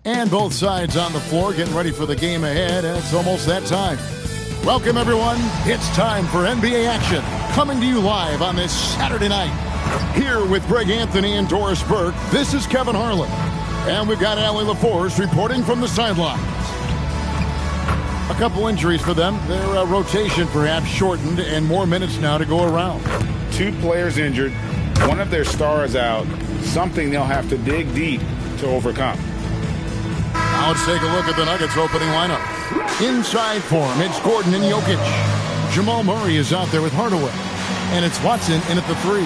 And both sides on the floor getting ready for the game ahead. And it's almost that time. Welcome, everyone. It's time for NBA action. Coming to you live on this Saturday night. Here with Greg Anthony and Doris Burke, this is Kevin Harlan. And we've got Allie LaForce reporting from the sidelines. A couple injuries for them. Their rotation perhaps shortened and more minutes now to go around. 2 players injured. One of their stars out. Something they'll have to dig deep to overcome. Now let's take a look at the Nuggets opening lineup. Inside for him, it's Gordon and Jokic. Jamal Murray is out there with Hardaway. And it's Watson in at the 3.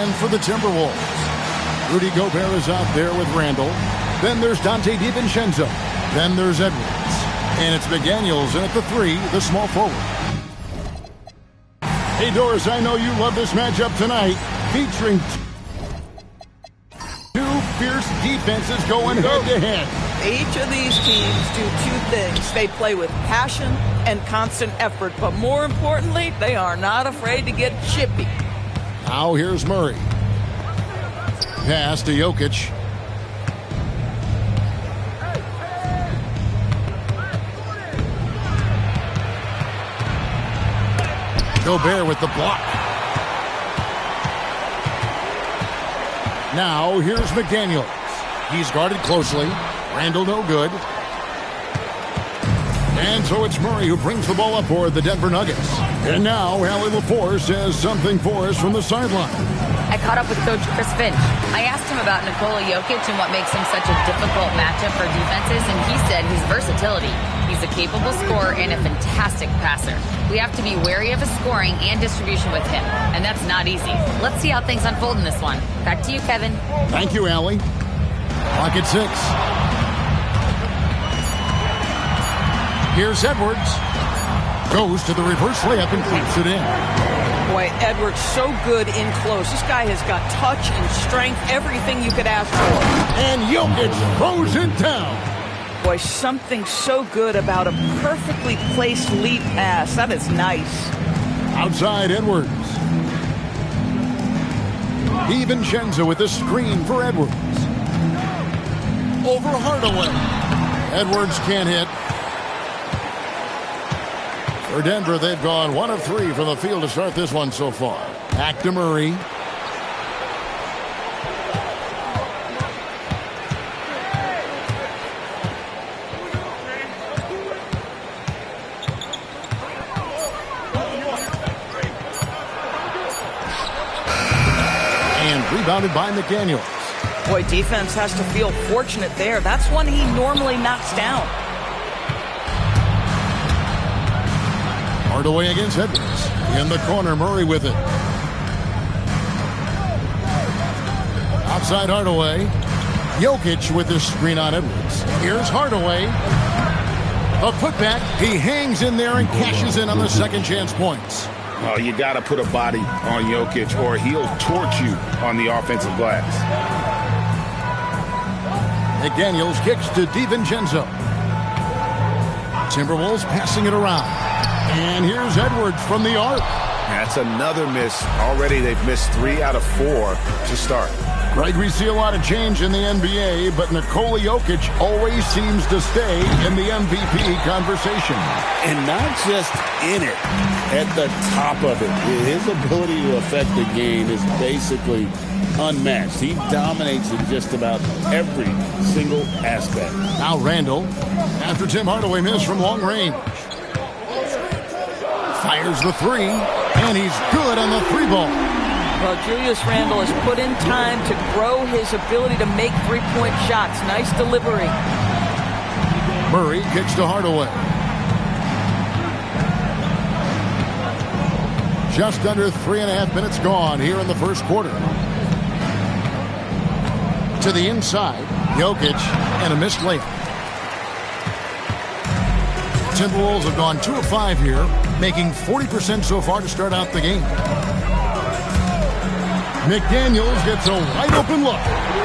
And for the Timberwolves, Rudy Gobert is out there with Randall. Then there's Dante DiVincenzo. Then there's Edwards. And it's McDaniels in at the 3, the small forward. Hey, Doris, I know you love this matchup tonight, featuring 2 fierce defenses going head-to-head. Each of these teams do 2 things. They play with passion and constant effort, but more importantly, they are not afraid to get chippy. Now here's Murray. Pass to Jokic. Gobert with the block. Now here's McDaniels. He's guarded closely. Randall no good. And so it's Murray who brings the ball up for the Denver Nuggets. And now Allie LaForce says something for us from the sideline. I caught up with Coach Chris Finch. I asked him about Nikola Jokic and what makes him such a difficult matchup for defenses, and he said his versatility. He's a capable scorer and a fantastic passer. We have to be wary of his scoring and distribution with him, and that's not easy. Let's see how things unfold in this one. Back to you, Kevin. Thank you, Allie. Clock at 6. Here's Edwards. Goes to the reverse layup and cleats it in. Boy, Edwards so good in close. This guy has got touch and strength, everything you could ask for. And Jokic throws it down. Boy, something so good about a perfectly placed lead pass. That is nice. Outside Edwards. DiVincenzo with the screen for Edwards. Over Hardaway. Edwards can't hit. For Denver, they've gone 1 of 3 from the field to start this one so far. Back to Murray. And rebounded by McDaniels. Boy, defense has to feel fortunate there. That's one he normally knocks down. Hardaway against Edwards. In the corner, Murray with it. Outside Hardaway. Jokic with the screen on Edwards. Here's Hardaway. A putback. He hangs in there and cashes in on the second chance points. Oh, you got to put a body on Jokic or he'll torch you on the offensive glass. McDaniels kicks to DiVincenzo. Timberwolves passing it around. And here's Edwards from the arc. That's another miss. Already they've missed 3 out of 4 to start. Greg, we see a lot of change in the NBA, but Nikola Jokic always seems to stay in the MVP conversation. And not just in it, at the top of it. His ability to affect the game is basically unmatched. He dominates in just about every single aspect. Now Randall, after Tim Hardaway missed from long range. Fires the 3, and he's good on the 3 ball. Well, Julius Randle has put in time to grow his ability to make three-point shots. Nice delivery. Murray kicks to Hardaway. Just under 3.5 minutes gone here in the first quarter. To the inside, Jokic, and a missed layup. Timberwolves have gone 2 of 5 here, making 40% so far to start out the game. McDaniels gets a wide-open look.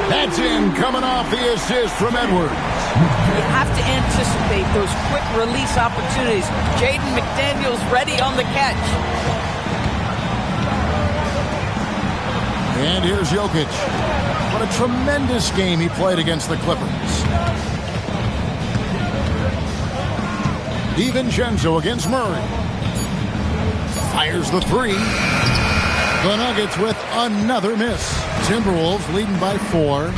That's in, coming off the assist from Edwards. You have to anticipate those quick release opportunities. Jaden McDaniels ready on the catch. And here's Jokic. What a tremendous game he played against the Clippers. DiVincenzo against Murray. Fires the three. The Nuggets with another miss. Timberwolves leading by 4.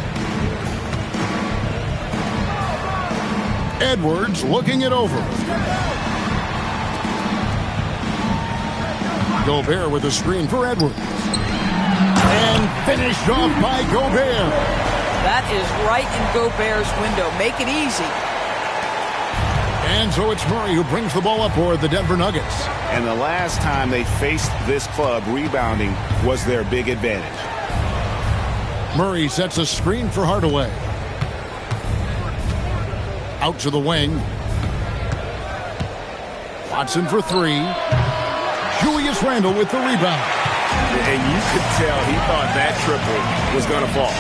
Edwards looking it over. Gobert with a screen for Edwards. And finished off by Gobert. That is right in Gobert's window. Make it easy. And so it's Murray who brings the ball up for the Denver Nuggets. And the last time they faced this club, rebounding was their big advantage. Murray sets a screen for Hardaway. Out to the wing. Watson for 3. Julius Randle with the rebound. And you could tell he thought that triple was going to fall.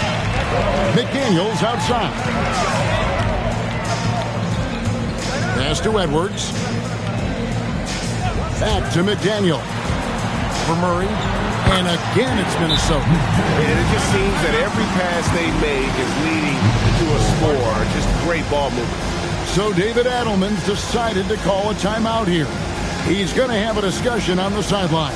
McDaniels outside. Pass to Edwards. Back to McDaniel. For Murray. And again, it's Minnesota. And it just seems that every pass they make is leading to a score. Just great ball movement. So David Adelman's decided to call a timeout here. He's going to have a discussion on the sideline.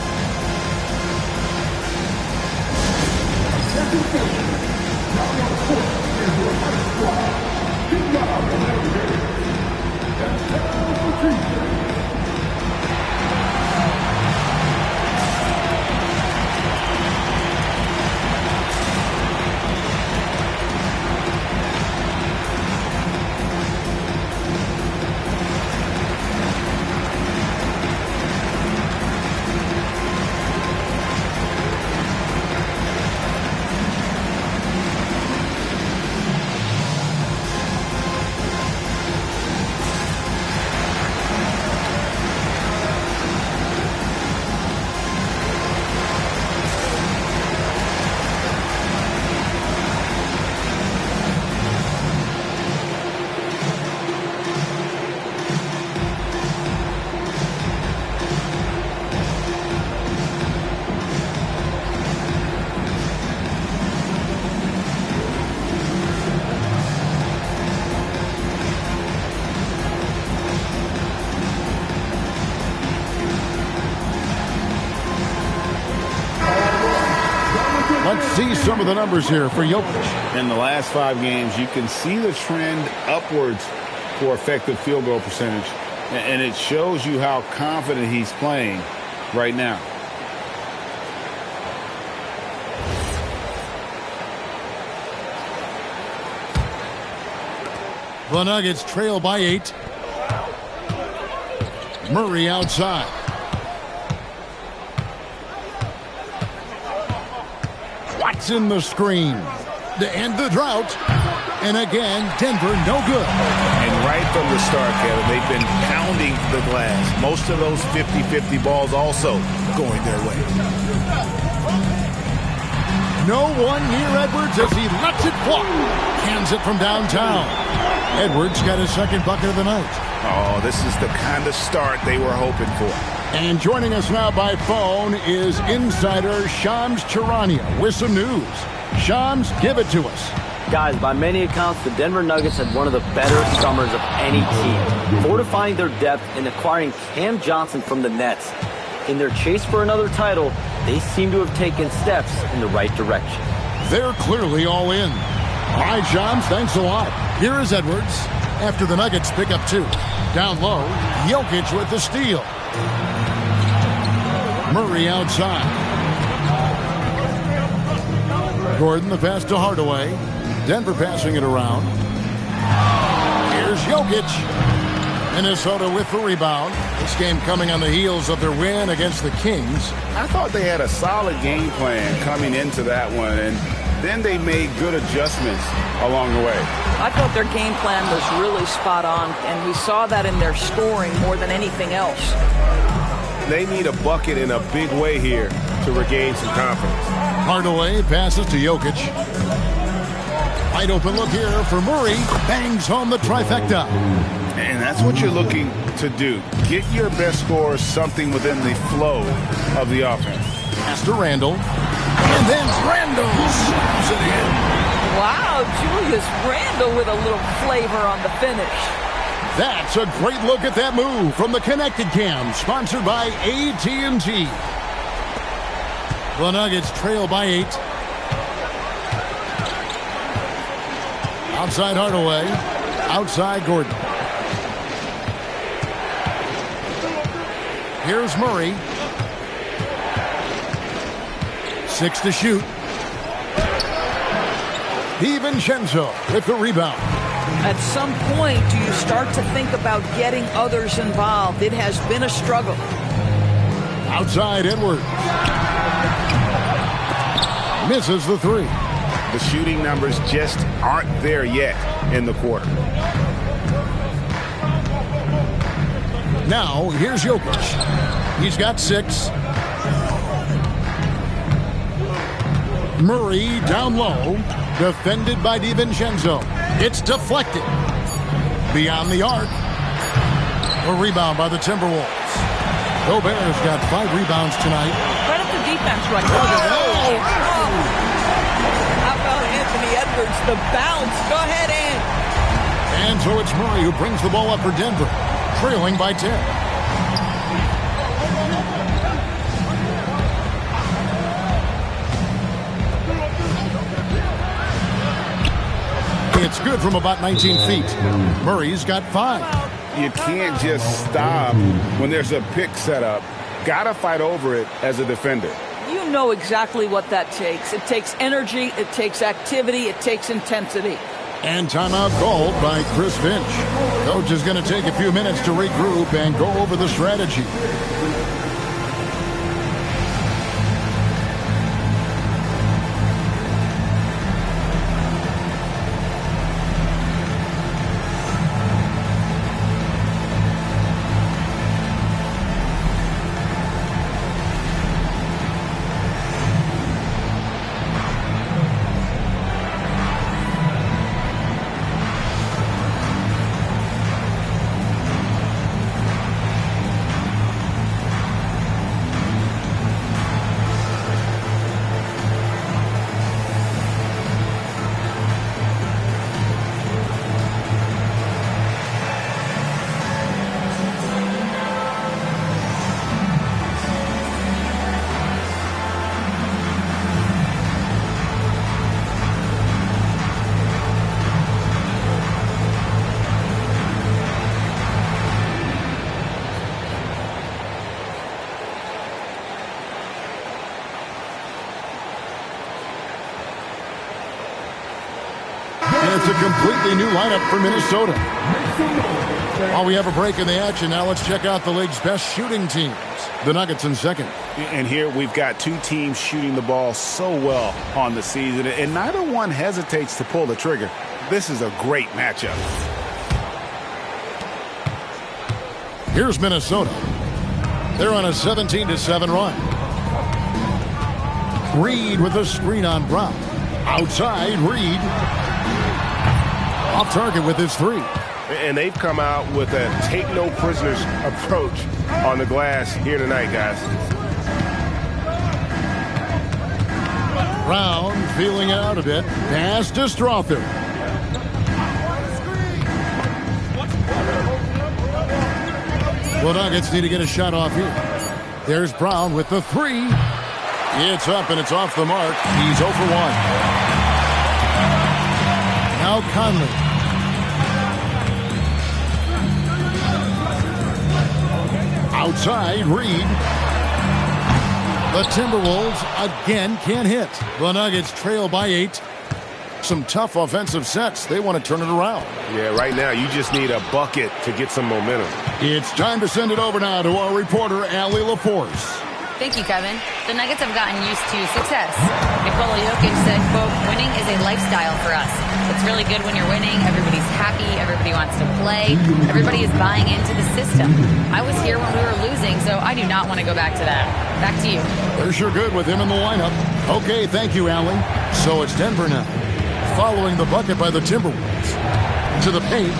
Let's see some of the numbers here for Jokic. In the last 5 games, you can see the trend upwards for effective field goal percentage. And it shows you how confident he's playing right now. The Nuggets trail by 8. Murray outside. Watson the screen. To end the drought. And again, Denver no good. And right from the start, Kevin, they've been pounding the glass. Most of those 50-50 balls also going their way. No one near Edwards as he lets it fly. Hands it from downtown. Edwards got his second bucket of the night. Oh, this is the kind of start they were hoping for. And joining us now by phone is insider Shams Charania with some news. Shams, give it to us. Guys, by many accounts, the Denver Nuggets had one of the better summers of any team, fortifying their depth and acquiring Cam Johnson from the Nets. In their chase for another title, they seem to have taken steps in the right direction. They're clearly all in. All right, Shams, thanks a lot. Here is Edwards after the Nuggets pick up 2. Down low, Jokic with the steal. Murray outside. Gordon the pass to Hardaway. Denver passing it around. Here's Jokic. Minnesota with the rebound. This game coming on the heels of their win against the Kings. I thought they had a solid game plan coming into that one, and then they made good adjustments along the way. I thought their game plan was really spot on, and we saw that in their scoring more than anything else. They need a bucket in a big way here to regain some confidence. Hardaway passes to Jokic. Wide open look here for Murray. Bangs home the trifecta. And that's what you're looking to do. Get your best scorers something within the flow of the offense. Pass to Randle. And then Randle slams it in. Wow, Julius Randle with a little flavor on the finish. That's a great look at that move from the Connected Cam, sponsored by AT&T. The Nuggets trail by 8. Outside Hardaway. Outside Gordon. Here's Murray. 6 to shoot. DiVincenzo with the rebound. At some point, do you start to think about getting others involved? It has been a struggle. Outside Edwards. Misses the 3. The shooting numbers just aren't there yet in the quarter. Now, here's Jokic. He's got 6. Murray down low. Defended by DiVincenzo. It's deflected. Beyond the arc. A rebound by the Timberwolves. Gobert's got 5 rebounds tonight. Credit the defense right now. How about Anthony Edwards? The bounce. Go ahead, Ant. And so it's Murray who brings the ball up for Denver. Trailing by 10. It's good from about 19 feet. Murray's got 5. You can't just stop when there's a pick set up. Gotta fight over it as a defender. You know exactly what that takes. It takes energy, it takes activity, it takes intensity. And timeout called by Chris Finch. Coach is going to take a few minutes to regroup and go over the strategy. It's a completely new lineup for Minnesota. While we have a break in the action, now let's check out the league's best shooting teams. The Nuggets in second. And here we've got 2 teams shooting the ball so well on the season, and neither one hesitates to pull the trigger. This is a great matchup. Here's Minnesota. They're on a 17-7 run. Reed with a screen on Brown. Outside, Reed. Off target with his 3. And they've come out with a take-no-prisoners approach on the glass here tonight, guys. Brown feeling it out a bit. Pass to Strother. The Nuggets need to get a shot off here. There's Brown with the 3. It's up and it's off the mark. He's 0 for 1. Now Conley. Outside, Reed. The Timberwolves again can't hit. The Nuggets trail by 8. Some tough offensive sets. They want to turn it around. Yeah, right now you just need a bucket to get some momentum. It's time to send it over now to our reporter, Allie LaForce. Thank you, Kevin. The Nuggets have gotten used to success. Nikola Jokic said, quote, winning is a lifestyle for us. It's really good when you're winning. Everybody's happy. Everybody wants to play. Everybody is buying into the system. I was here when we were losing, so I do not want to go back to that. Back to you. They're sure good with him in the lineup. Okay, thank you, Allie. So it's Denver now, following the bucket by the Timberwolves. To the paint.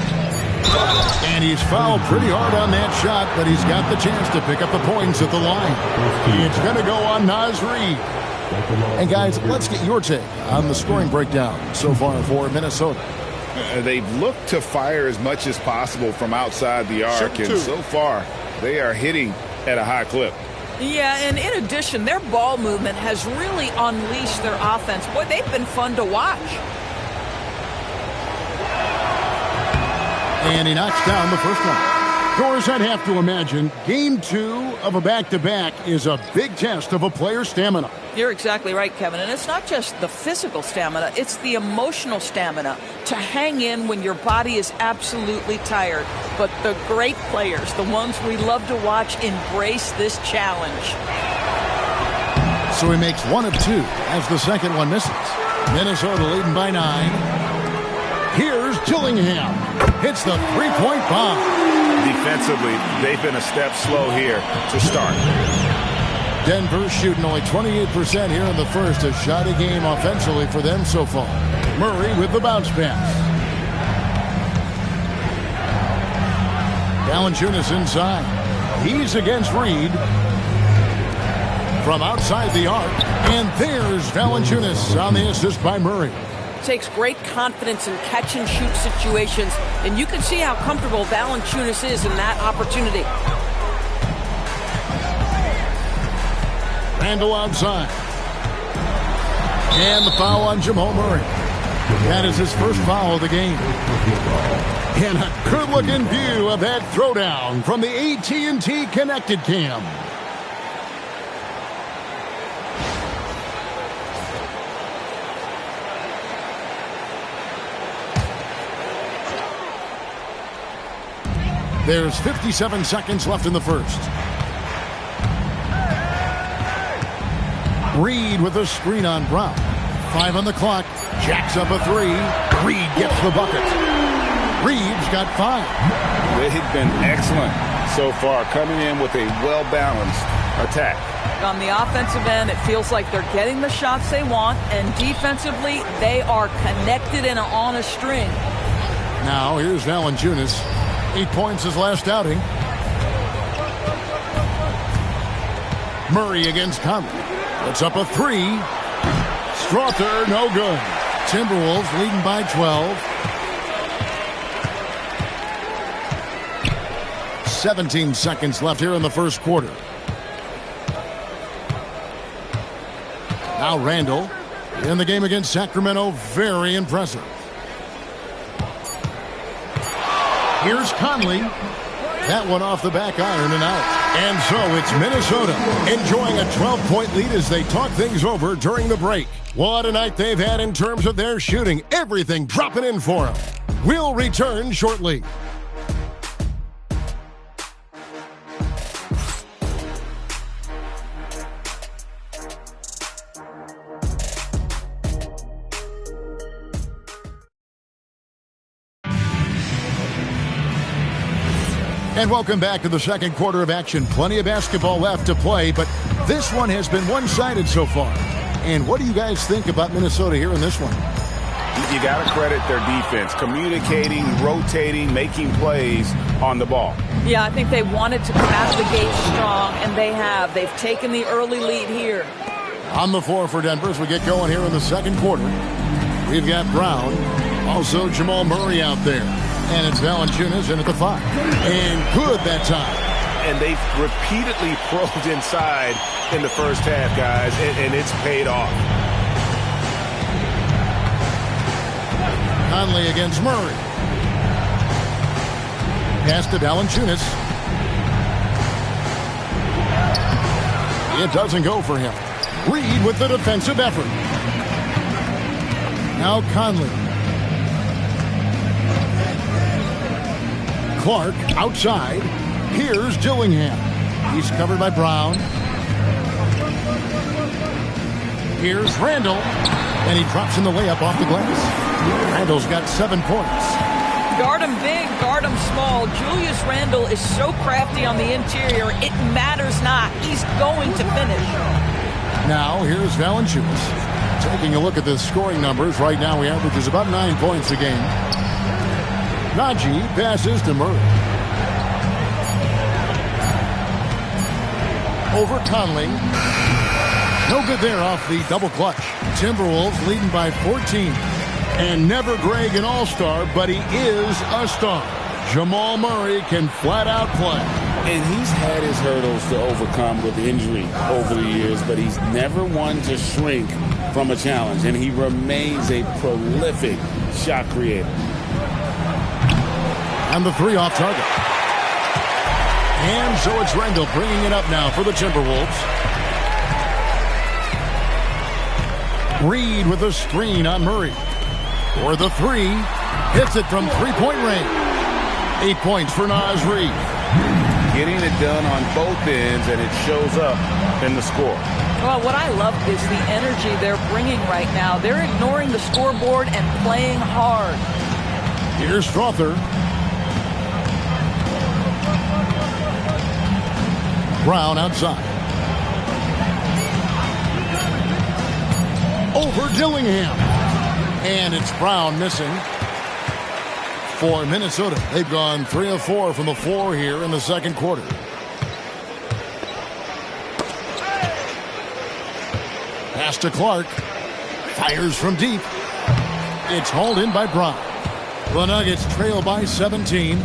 And he's fouled pretty hard on that shot, but he's got the chance to pick up the points at the line. It's going to go on Naz Reid. And guys, let's get your take on the scoring breakdown so far for Minnesota. They've looked to fire as much as possible from outside the arc, and so far they are hitting at a high clip. Yeah, and in addition, their ball movement has really unleashed their offense. Boy, they've been fun to watch. And he knocks down the first one. Doris, I'd have to imagine game 2 of a back-to-back is a big test of a player's stamina. You're exactly right, Kevin. And it's not just the physical stamina, it's the emotional stamina to hang in when your body is absolutely tired. But the great players, the ones we love to watch, embrace this challenge. So he makes 1 of 2 as the second one misses. Minnesota leading by 9. Here's Gillingham. Hits the three-point bomb. Defensively, they've been a step slow here to start. Denver shooting only 28% here in the first. A shoddy game offensively for them so far. Murray with the bounce pass. Valanciunas inside. He's against Reed. From outside the arc. And there's Valanciunas on the assist by Murray. Takes great confidence in catch-and-shoot situations, and you can see how comfortable Valanciunas is in that opportunity. Randall outside. And the foul on Jamal Murray. That is his first foul of the game. And a good-looking view of that throwdown from the AT&T Connected Cam. There's 57 seconds left in the first. Reed with a screen on Brown. 5 on the clock. Jacks up a 3. Reed gets the bucket. Reed's got 5. They've been excellent so far, coming in with a well-balanced attack. On the offensive end, it feels like they're getting the shots they want, and defensively, they are connected and on a string. Now, here's Valanciunas. 8 points his last outing. Murray against Conley. Puts up a 3. Strother, no good. Timberwolves leading by 12. 17 seconds left here in the first quarter. Now Randall in the game against Sacramento. Very impressive. Here's Conley. That one off the back iron and out. And so it's Minnesota enjoying a 12-point lead as they talk things over during the break. What a night they've had in terms of their shooting. Everything dropping in for them. We'll return shortly. And welcome back to the second quarter of action. Plenty of basketball left to play, but this one has been one-sided so far. And what do you guys think about Minnesota here in this one? You got to credit their defense, communicating, rotating, making plays on the ball. Yeah, I think they wanted to come out of the gate strong, and they have. They've taken the early lead here. On the floor for Denver as we get going here in the second quarter. We've got Brown, also Jamal Murray out there. And it's Valanciunas in at the 5. And good that time. And they've repeatedly probed inside in the first half, guys, and it's paid off. Conley against Murray. Pass to Valanciunas. It doesn't go for him. Reed with the defensive effort. Now Conley. Clark outside. Here's Gillingham. He's covered by Brown. Here's Randall. And he drops in the layup off the glass. Randall's got 7 points. Guard him big, guard him small. Julius Randall is so crafty on the interior, it matters not. He's going to finish. Now here's Valanciunas. Taking a look at the scoring numbers. Right now he averages about 9 points a game. Najee passes to Murray. Over Conley. No good there off the double clutch. Timberwolves leading by 14. And never Greg an all-star, but he is a star. Jamal Murray can flat out play. And he's had his hurdles to overcome with injury over the years, but he's never one to shrink from a challenge, and he remains a prolific shot creator. And the three off target. And so it's Randall bringing it up now for the Timberwolves. Reed with a screen on Murray. For the three. Hits it from three-point range. 8 points for Naz Reid. Getting it done on both ends, and it shows up in the score. Well, what I love is the energy they're bringing right now. They're ignoring the scoreboard and playing hard. Here's Strother. Brown outside. Over Dillingham. And it's Brown missing for Minnesota. They've gone 3 of 4 from the floor here in the second quarter. Pass to Clark. Fires from deep. It's hauled in by Brown. The Nuggets trail by 17.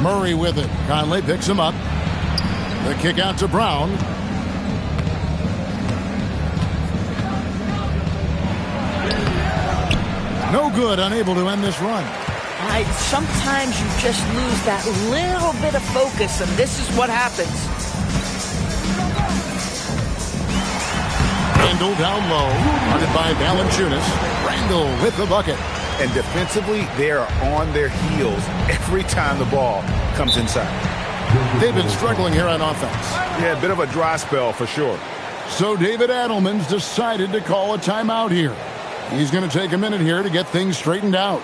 Murray with it. Conley picks him up. The kick out to Brown. No good, unable to end this run. Sometimes you just lose that little bit of focus, and this is what happens. Randall down low, guarded by Valanciunas. Randall with the bucket. And defensively, they are on their heels every time the ball comes inside. They've been struggling here on offense. Yeah, a bit of a dry spell for sure. So David Adelman's decided to call a timeout here. He's going to take a minute here to get things straightened out.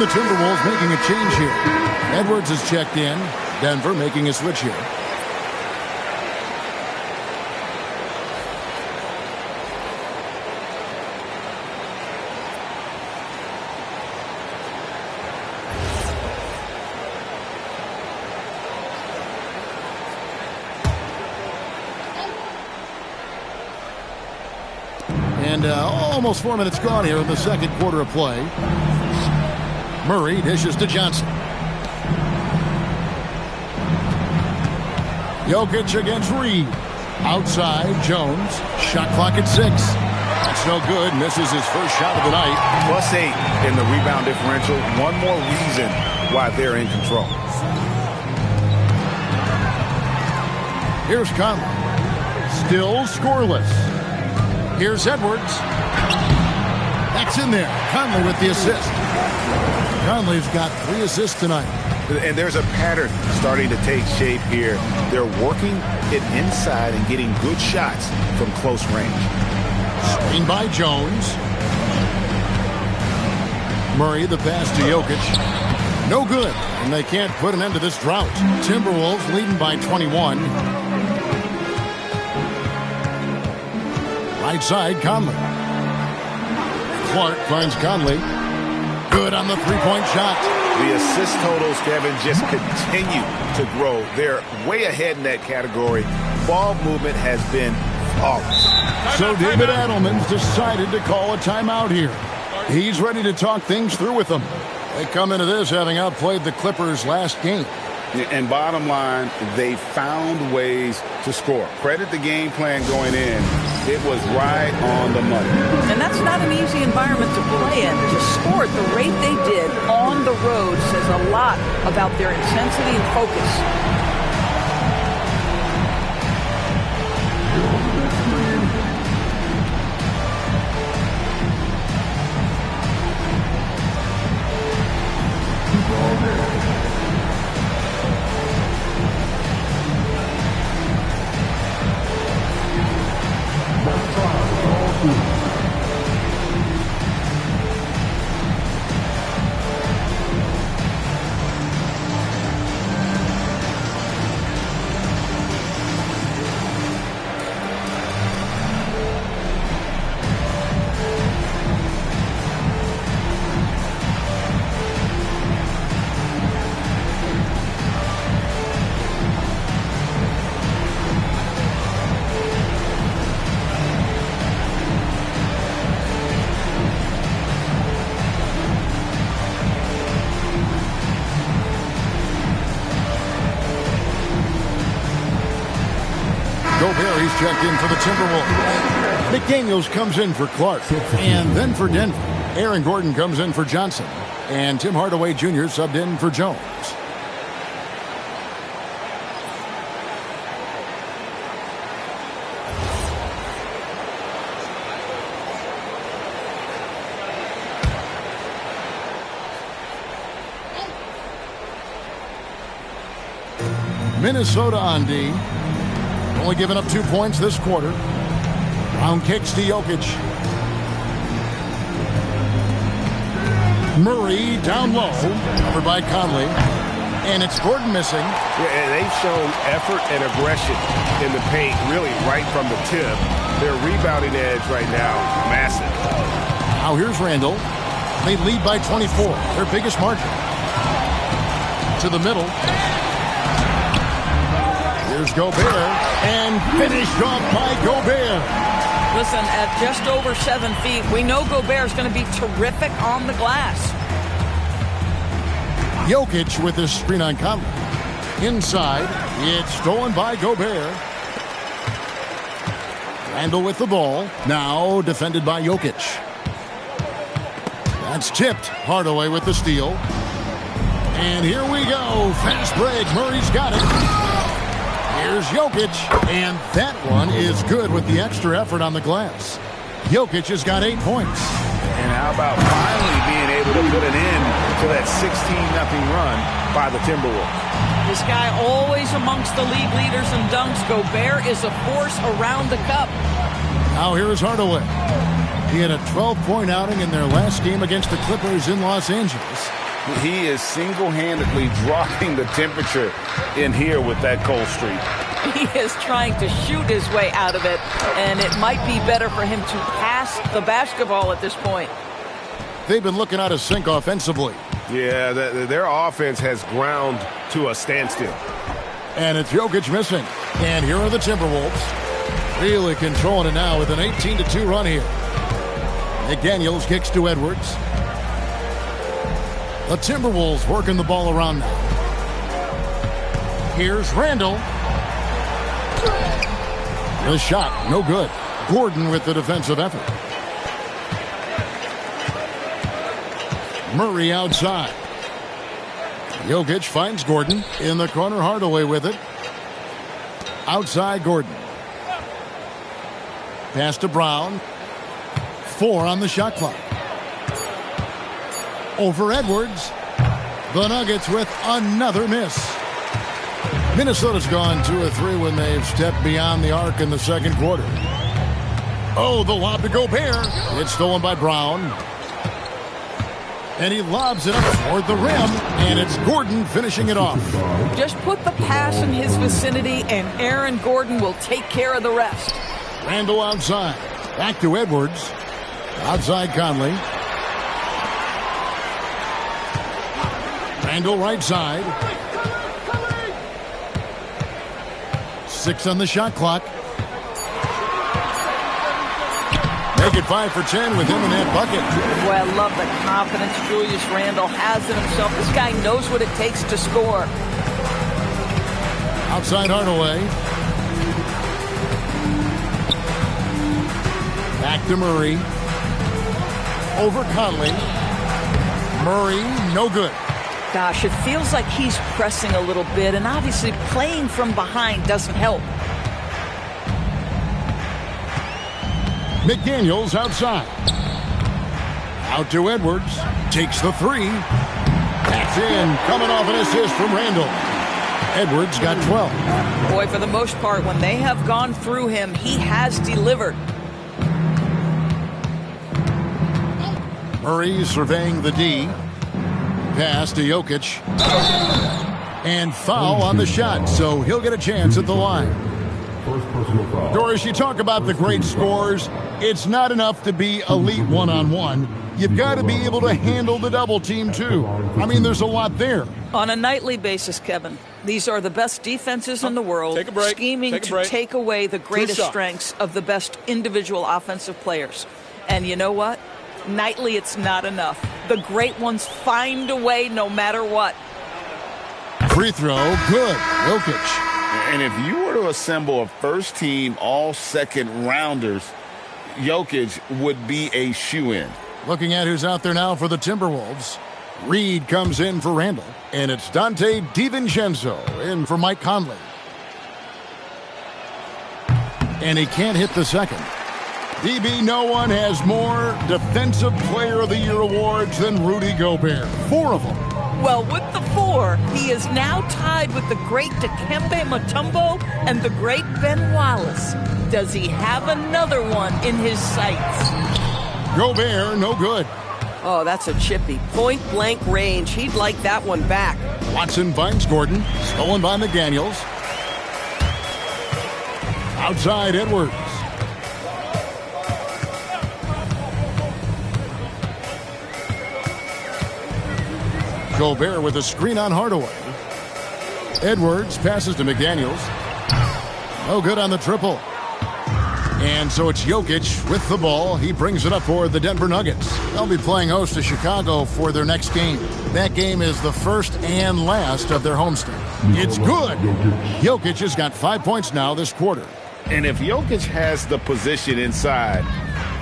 The Timberwolves making a change here. Edwards has checked in. Denver making a switch here. And almost 4 minutes gone here in the second quarter of play. Murray dishes to Johnson. Jokic against Reed. Outside, Jones. Shot clock at 6. That's no good. Misses his first shot of the night. +8 in the rebound differential. One more reason why they're in control. Here's Conley. Still scoreless. Here's Edwards. That's in there. Conley with the assist. Conley's got 3 assists tonight. And there's a pattern starting to take shape here. They're working it inside and getting good shots from close range. Screen by Jones. Murray, the pass to Jokic. No good. And they can't put an end to this drought. Timberwolves leading by 21. Right side, Conley. Clark finds Conley. Good on the three-point shot. The assist totals, Kevin, just continue to grow. They're way ahead in that category. Ball movement has been flawless. So David Adelman's decided to call a timeout here. He's ready to talk things through with them. They come into this having outplayed the Clippers last game. And bottom line, they found ways to score. Credit the game plan going in. It was right on the money. And that's not an easy environment to play in. To score at the rate they did on the road says a lot about their intensity and focus. Gobert, he's checked in for the Timberwolves. McDaniels comes in for Clark. And then for Denver, Aaron Gordon comes in for Johnson. And Tim Hardaway Jr. subbed in for Jones. Minnesota on D. Only giving up 2 points this quarter. Brown kicks to Jokic. Murray down low. Covered by Conley. And it's Gordon missing. Yeah, and they've shown effort and aggression in the paint, really right from the tip. Their rebounding edge right now, massive. Now here's Randall. They lead by 24, their biggest margin. To the middle. Here's Gobert, and finished off by Gobert. Listen, at just over 7 feet, we know Gobert's going to be terrific on the glass. Jokic with his screen on Conley. Inside, it's stolen by Gobert. Randall with the ball, now defended by Jokic. That's tipped. Hardaway with the steal. And here we go. Fast break. Murray's got it. Here's Jokic, and that one is good with the extra effort on the glass. Jokic has got 8 points. And how about finally being able to put an end to that 16-0 run by the Timberwolves? This guy always amongst the league leaders in dunks. Gobert is a force around the cup. Now here is Hardaway. He had a 12-point outing in their last game against the Clippers in Los Angeles. He is single-handedly dropping the temperature in here with that cold streak. He is trying to shoot his way out of it, and it might be better for him to pass the basketball at this point. They've been looking out of sync offensively. Yeah, their offense has ground to a standstill. And it's Jokic missing. And here are the Timberwolves. Really controlling it now with an 18-2 run here. McDaniels kicks to Edwards. The Timberwolves working the ball around now. Here's Randall. The shot, no good. Gordon with the defensive effort. Murray outside. Jokic finds Gordon. In the corner, Hardaway with it. Outside Gordon. Pass to Brown. 4 on the shot clock. Over Edwards. The Nuggets with another miss. Minnesota's gone 2 of 3 when they've stepped beyond the arc in the second quarter. Oh, the lob to Gobert. It's stolen by Brown. And he lobs it up toward the rim. And it's Gordon finishing it off. Just put the pass in his vicinity, and Aaron Gordon will take care of the rest. Randall outside. Back to Edwards. Outside Conley. Randall right side. 6 on the shot clock. make it 5 for 10 with him in that bucket. Boy, I love the confidence Julius Randle has in himself. This guy knows what it takes to score. Outside Hardaway. Back to Murray. Over Conley. Murray, no good. Gosh, it feels like he's pressing a little bit, and obviously playing from behind doesn't help. McDaniels outside. Out to Edwards. Takes the three. That's in. Coming off an assist from Randle. Edwards got 12. Boy, for the most part, when they have gone through him, he has delivered. Murray surveying the D. Pass to Jokic. And foul on the shot, so he'll get a chance at the line. Doris, you talk about the great scores. It's not enough to be elite one-on-one. You've got to be able to handle the double team, too. I mean, there's a lot there. On a nightly basis, Kevin, these are the best defenses in the world, scheming to take away the greatest strengths of the best individual offensive players. And you know what? Nightly, it's not enough. The great ones find a way no matter what. Free throw, good. Jokic. And if you were to assemble a first-team all-second rounders, Jokic would be a shoo-in. Looking at who's out there now for the Timberwolves. Reed comes in for Randle. And it's Dante DiVincenzo in for Mike Conley. And he can't hit the second. DB, no one has more Defensive Player of the Year awards than Rudy Gobert. 4 of them. Well, with the 4, he is now tied with the great Dikembe Mutombo and the great Ben Wallace. Does he have another one in his sights? Gobert, no good. Oh, that's a chippy. Point-blank range. He'd like that one back. Watson finds Gordon. Stolen by McDaniels. Outside Edwards. Gobert with a screen on Hardaway. Edwards passes to McDaniels. No good on the triple. And so it's Jokic with the ball. He brings it up for the Denver Nuggets. They'll be playing host to Chicago for their next game. That game is the first and last of their homestand. It's good. Jokic has got 5 points now this quarter. And if Jokic has the position inside,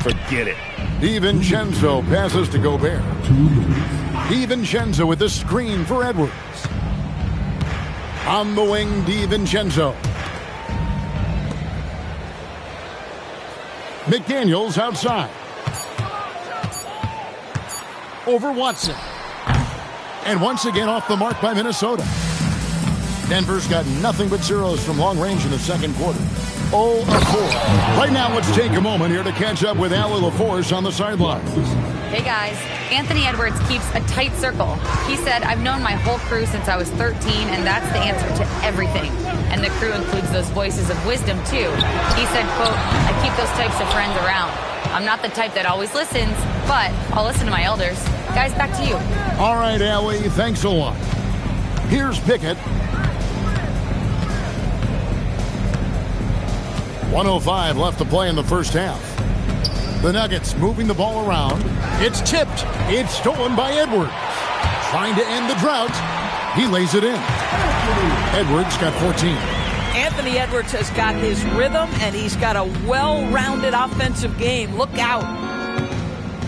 forget it. DiVincenzo passes to Gobert. DiVincenzo with the screen for Edwards. On the wing, DiVincenzo. McDaniels outside. Over Watson. And once again off the mark by Minnesota. Denver's got nothing but zeros from long range in the second quarter. 0 of 4. Right now, let's take a moment here to catch up with Allie LaForce on the sidelines. Hey guys, Anthony Edwards keeps a tight circle. He said, I've known my whole crew since I was 13, and that's the answer to everything. And the crew includes those voices of wisdom, too. He said, quote, I keep those types of friends around. I'm not the type that always listens, but I'll listen to my elders. Guys, back to you. All right, Allie, thanks a lot. Here's Pickett. 1:05 left to play in the first half. The Nuggets moving the ball around. It's tipped. It's stolen by Edwards. Trying to end the drought. He lays it in. Edwards got 14. Anthony Edwards has got his rhythm, and he's got a well-rounded offensive game. Look out.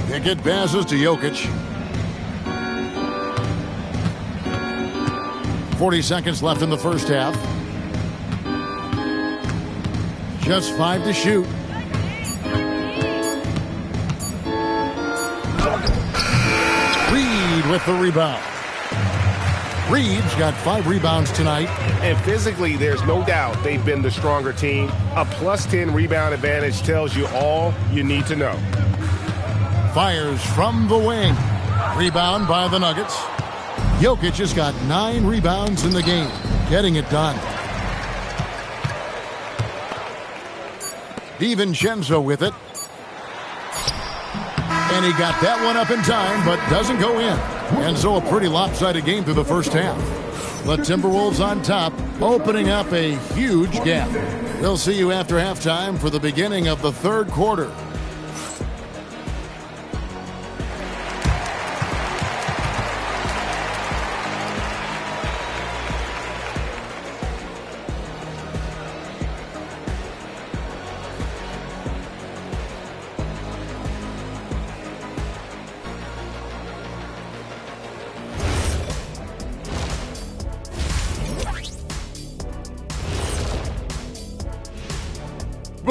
Pickett passes to Jokic. 40 seconds left in the first half. Just 5 to shoot. Reed with the rebound. Reed's got 5 rebounds tonight. And physically, there's no doubt they've been the stronger team. A +10 rebound advantage tells you all you need to know. Fires from the wing. Rebound by the Nuggets. Jokic has got 9 rebounds in the game. Getting it done. DiVincenzo with it. And he got that one up in time, but doesn't go in. And so a pretty lopsided game through the first half. The Timberwolves on top, opening up a huge gap. We'll see you after halftime for the beginning of the third quarter.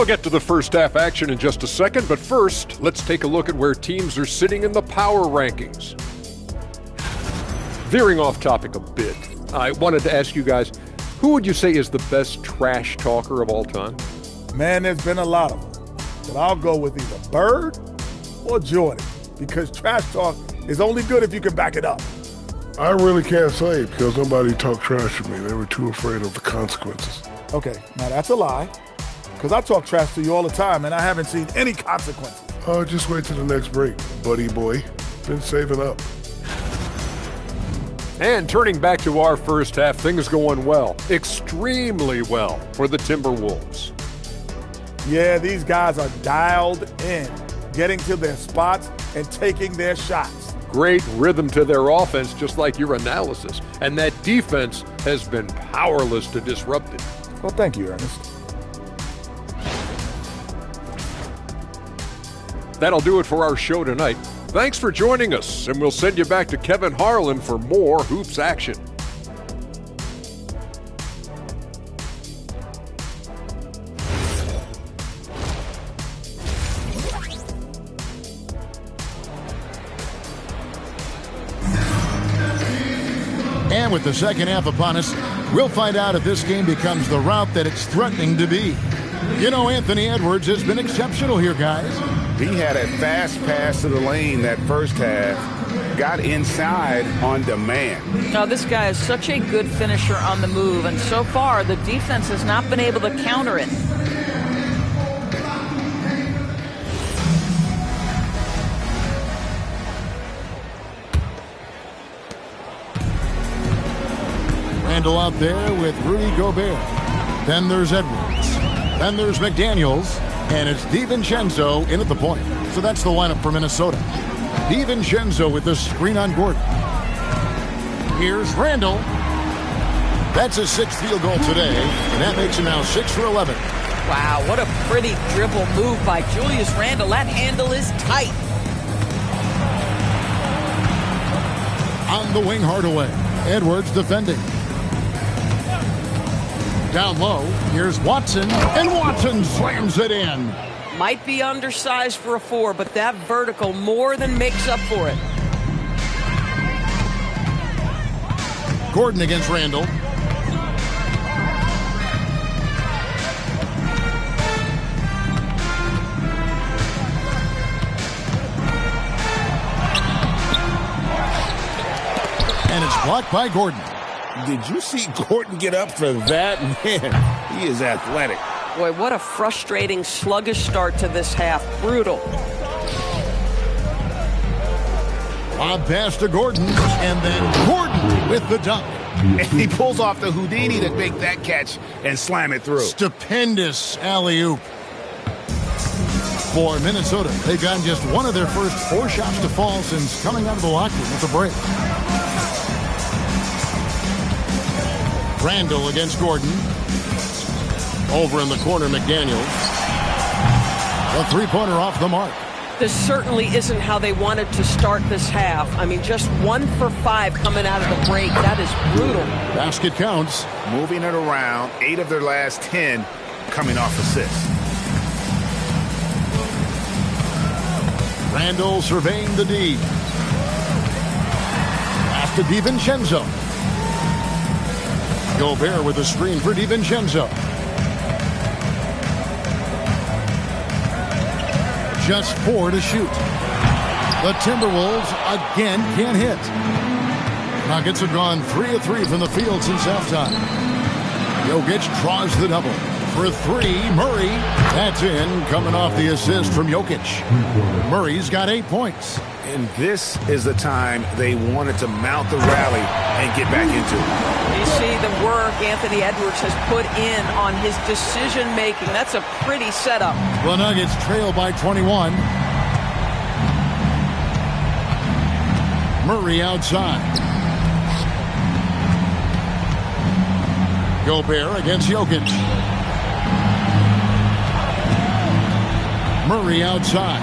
We'll get to the first half action in just a second, but first, let's take a look at where teams are sitting in the power rankings. Veering off topic a bit, I wanted to ask you guys, who would you say is the best trash talker of all time? Man, there's been a lot of them, but I'll go with either Bird or Jordan, because trash talk is only good if you can back it up. I really can't say because nobody talked trash to me. They were too afraid of the consequences. Okay, now that's a lie, because I talk trash to you all the time, and I haven't seen any consequences. Oh, just wait till the next break, buddy boy. Been saving up. And turning back to our first half, things going well, extremely well for the Timberwolves. Yeah, these guys are dialed in, getting to their spots and taking their shots. Great rhythm to their offense, just like your analysis. And that defense has been powerless to disrupt it. Well, thank you, Ernest. That'll do it for our show tonight. Thanks for joining us, and we'll send you back to Kevin Harlan for more Hoops action. And with the second half upon us, we'll find out if this game becomes the route that it's threatening to be. You know, Anthony Edwards has been exceptional here, guys. He had a fast pass to the lane that first half, got inside on demand. Now, this guy is such a good finisher on the move, and so far the defense has not been able to counter it. Randall out there with Rudy Gobert. Then there's Edwards. Then there's McDaniels. And it's DiVincenzo in at the point. So that's the lineup for Minnesota. DiVincenzo with the screen on Gordon. Here's Randall. That's his sixth field goal today. And that makes him now 6 for 11. Wow, what a pretty dribble move by Julius Randle. That handle is tight. On the wing, Hardaway. Edwards defending. Down low, here's Watson, and Watson slams it in. Might be undersized for a 4, but that vertical more than makes up for it. Gordon against Randall. And it's blocked by Gordon. Did you see Gordon get up for that? Man, he is athletic. Boy, what a frustrating, sluggish start to this half. Brutal. Lob pass to Gordon, and then Gordon with the dunk. And he pulls off the Houdini to make that catch and slam it through. Stupendous alley-oop. For Minnesota, they've gotten just one of their first 4 shots to fall since coming out of the locker room with a break. Randall against Gordon. Over in the corner, McDaniels. A three-pointer off the mark. This certainly isn't how they wanted to start this half. I mean, just 1 for 5 coming out of the break. That is brutal. Basket counts. Moving it around, 8 of their last 10 coming off assists. Randall surveying the D. Pass to DiVincenzo. Gobert with a screen for DiVincenzo. Just 4 to shoot. The Timberwolves again can't hit. Nuggets have gone 3 of 3 from the field since halftime. Jokic draws the double. For 3, Murray. That's in, coming off the assist from Jokic. Murray's got 8 points. And this is the time they wanted to mount the rally and get back into it. You see the work Anthony Edwards has put in on his decision-making. That's a pretty setup. The Nuggets trail by 21. Murray outside. Gobert against Jokic. Murray outside.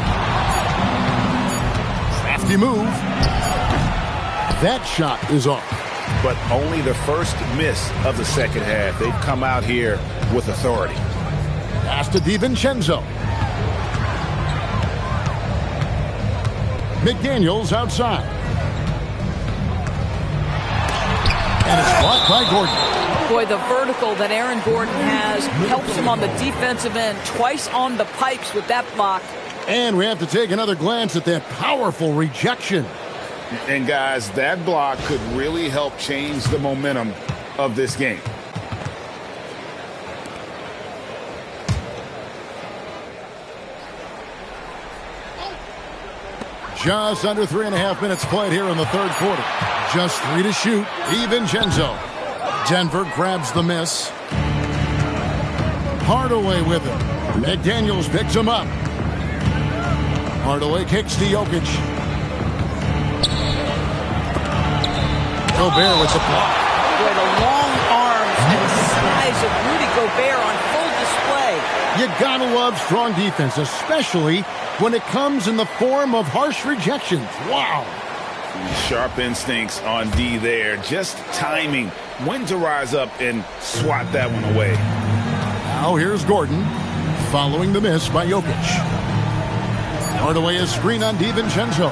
Crafty move. That shot is off. But only the first miss of the second half. They've come out here with authority. Pass to DiVincenzo. McDaniels outside. And it's blocked by Gordon. Boy, the vertical that Aaron Gordon has helps him on the defensive end. Twice on the pipes with that block. And we have to take another glance at that powerful rejection. And guys, that block could really help change the momentum of this game. Just under 3.5 minutes played here in the third quarter. Just 3 to shoot. DiVincenzo. Denver grabs the miss. Hardaway with it. McDaniels picks him up. Hardaway kicks to Jokic. Gobert with the block. Boy, the long arms and the size of Rudy Gobert on full display. You gotta love strong defense, especially when it comes in the form of harsh rejections. Wow. Sharp instincts on D there. Just timing when to rise up and swat that one away. Now here's Gordon following the miss by Jokic. Hardaway is screen on DiVincenzo.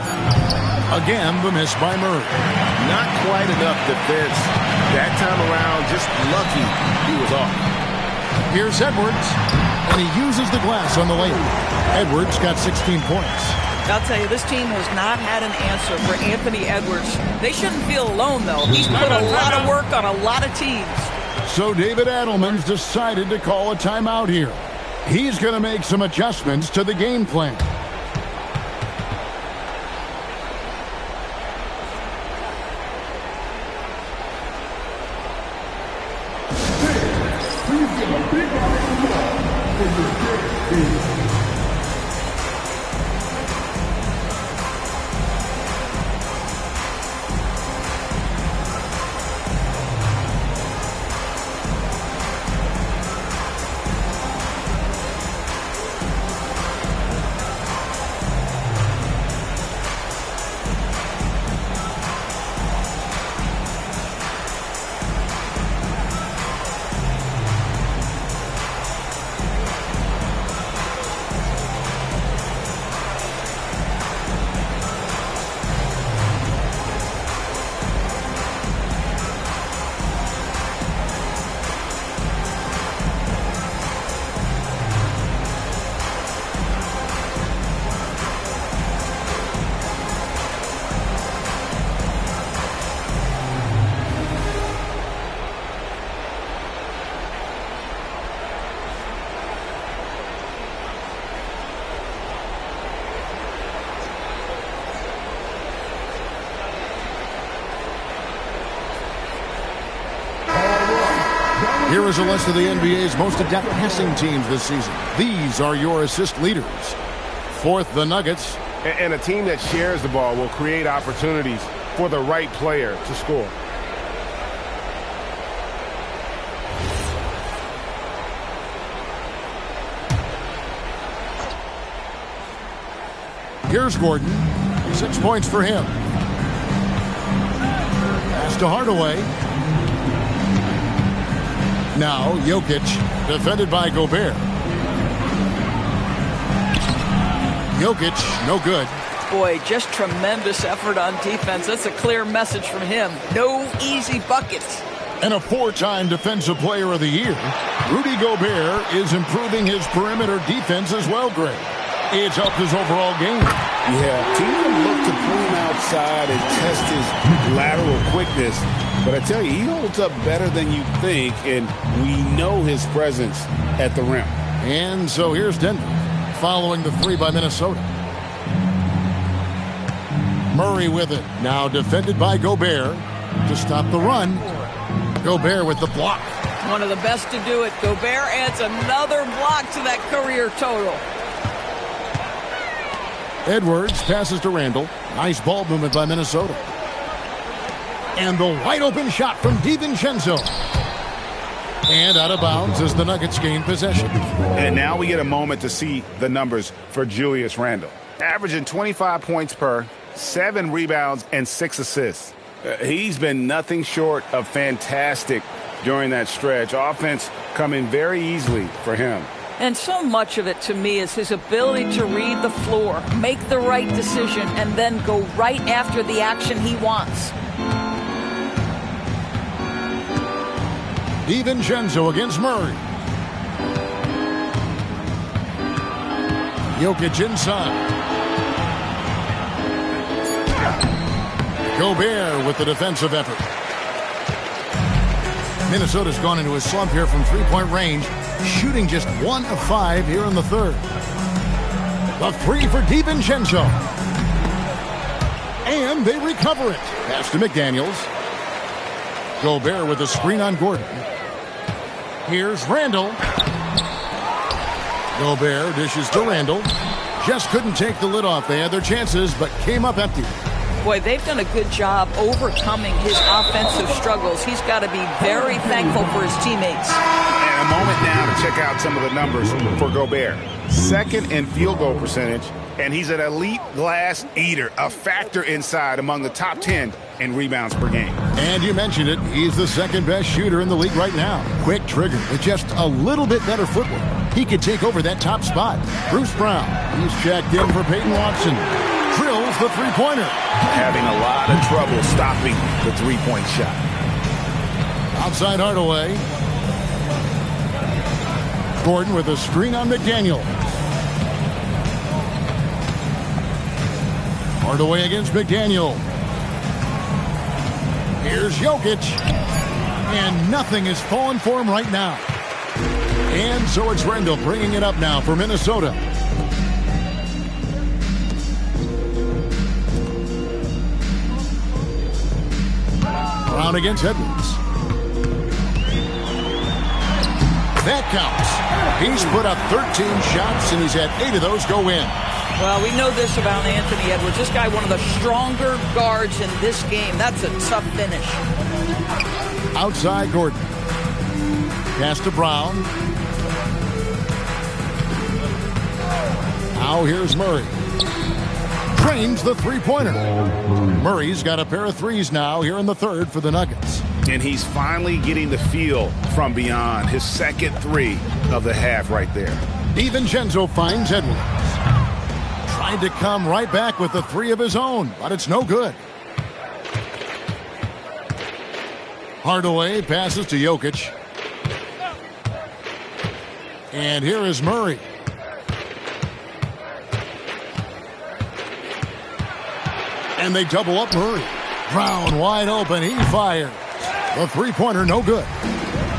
Again, the miss by Murray. Not quite enough defense. That time around, just lucky he was off. Here's Edwards, and he uses the glass on the layup. Edwards got 16 points. I'll tell you, this team has not had an answer for Anthony Edwards. They shouldn't feel alone, though. He's put a lot of work on a lot of teams. So David Adelman's decided to call a timeout here. He's going to make some adjustments to the game plan. Here is a list of the NBA's most adept passing teams this season. These are your assist leaders. Fourth, the Nuggets. And a team that shares the ball will create opportunities for the right player to score. Here's Gordon. 6 points for him. Pass to Hardaway. Now Jokic, defended by Gobert. Jokic, no good. Boy, just tremendous effort on defense. That's a clear message from him. No easy buckets. And a 4-time Defensive Player of the Year, Rudy Gobert is improving his perimeter defense as well, Greg. It's helped his overall game. Yeah, team can look to pull him outside and test his lateral quickness. But I tell you, he holds up better than you think, and we know his presence at the rim. And so here's Denver, following the 3 by Minnesota. Murray with it, now defended by Gobert to stop the run. Gobert with the block. One of the best to do it. Gobert adds another block to that career total. Edwards passes to Randall. Nice ball movement by Minnesota. And the wide open shot from DiVincenzo. And out of bounds as the Nuggets gain possession. And now we get a moment to see the numbers for Julius Randle. Averaging 25 points per, 7 rebounds, and 6 assists. He's been nothing short of fantastic during that stretch. Offense coming very easily for him. And so much of it, to me, is his ability to read the floor, make the right decision, and then go right after the action he wants. DiVincenzo against Murray. Jokic inside. Gobert with the defensive effort. Minnesota's gone into a slump here from three-point range, shooting just 1 of 5 here in the third. The three for DiVincenzo. And they recover it. Pass to McDaniels. Gobert with a screen on Gordon. Here's Randall. Gobert dishes to Randall. Just couldn't take the lid off. They had their chances, but came up empty. Boy, they've done a good job overcoming his offensive struggles. He's got to be very thankful for his teammates. And a moment now to check out some of the numbers for Gobert. Second in field goal percentage, and he's an elite glass eater, a factor inside among the top 10 in rebounds per game. And you mentioned it, he's the second best shooter in the league right now. Quick trigger with just a little bit better footwork. He could take over that top spot. Bruce Brown, he's checked in for Peyton Watson. Drills the three-pointer. Having a lot of trouble stopping the three-point shot. Outside Hardaway. Gordon with a screen on McDaniel. Hardaway against McDaniel. Here's Jokic. And nothing is falling for him right now. And so it's Randall bringing it up now for Minnesota. Brown against Edwards. That counts. He's put up 13 shots, and he's had 8 of those go in. Well, we know this about Anthony Edwards. This guy, one of the stronger guards in this game. That's a tough finish. Outside Gordon. Pass to Brown. Now here's Murray. Trains the three-pointer. Murray's got a pair of threes now here in the third for the Nuggets. And he's finally getting the feel from beyond. His second three of the half right there. DiVincenzo finds Edwards. Tried to come right back with the three of his own, but it's no good. Hardaway passes to Jokic. And here is Murray. And they double up Murray. Brown wide open. He fires. The three-pointer, no good.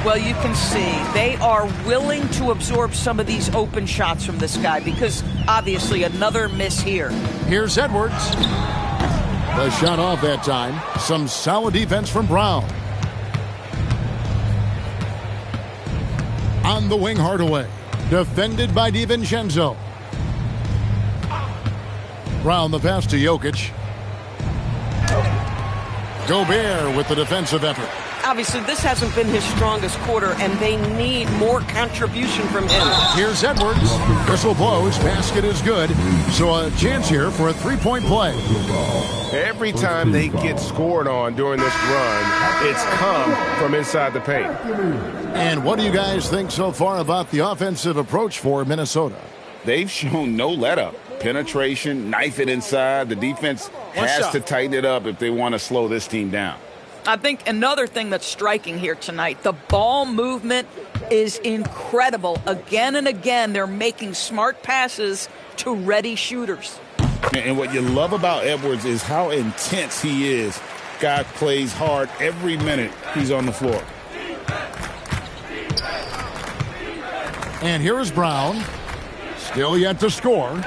Well, you can see they are willing to absorb some of these open shots from this guy because obviously another miss here. Here's Edwards. The shot off that time. Some solid defense from Brown. On the wing, Hardaway. Defended by DiVincenzo. Brown the pass to Jokic. Gobert with the defensive effort. Obviously, this hasn't been his strongest quarter, and they need more contribution from him. Here's Edwards. Whistle blows. Basket is good. So a chance here for a three-point play. Every time they get scored on during this run, it's come from inside the paint. And what do you guys think so far about the offensive approach for Minnesota? They've shown no let-up. Penetration, knife it inside. The defense has to tighten it up if they want to slow this team down. I think another thing that's striking here tonight, the ball movement is incredible. Again and again, they're making smart passes to ready shooters. And what you love about Edwards is how intense he is. Guy plays hard every minute he's on the floor. And here is Brown. Still yet to score.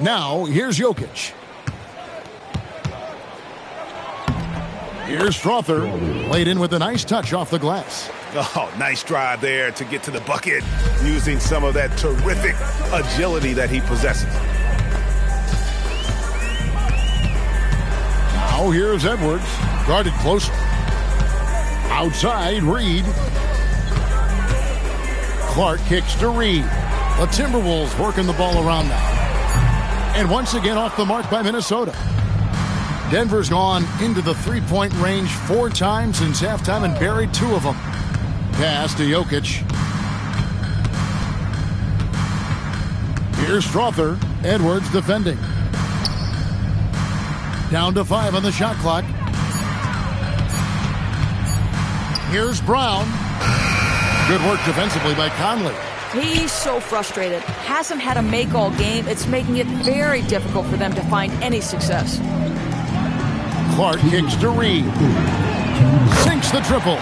Now, here's Jokic. Here's Strother. Laid in with a nice touch off the glass. Oh, nice drive there to get to the bucket, using some of that terrific agility that he possesses. Now, here's Edwards. Guarded closer. Outside, Reed. Clark kicks to Reed. The Timberwolves working the ball around now. And once again off the mark by Minnesota. Denver's gone into the three-point range 4 times since halftime and buried 2 of them. Pass to Jokic. Here's Strother. Edwards defending. Down to 5 on the shot clock. Here's Brown. Good work defensively by Conley. He's so frustrated. Hasn't had a make all game. It's making it very difficult for them to find any success. Clark kicks to Reed. Sinks the triple.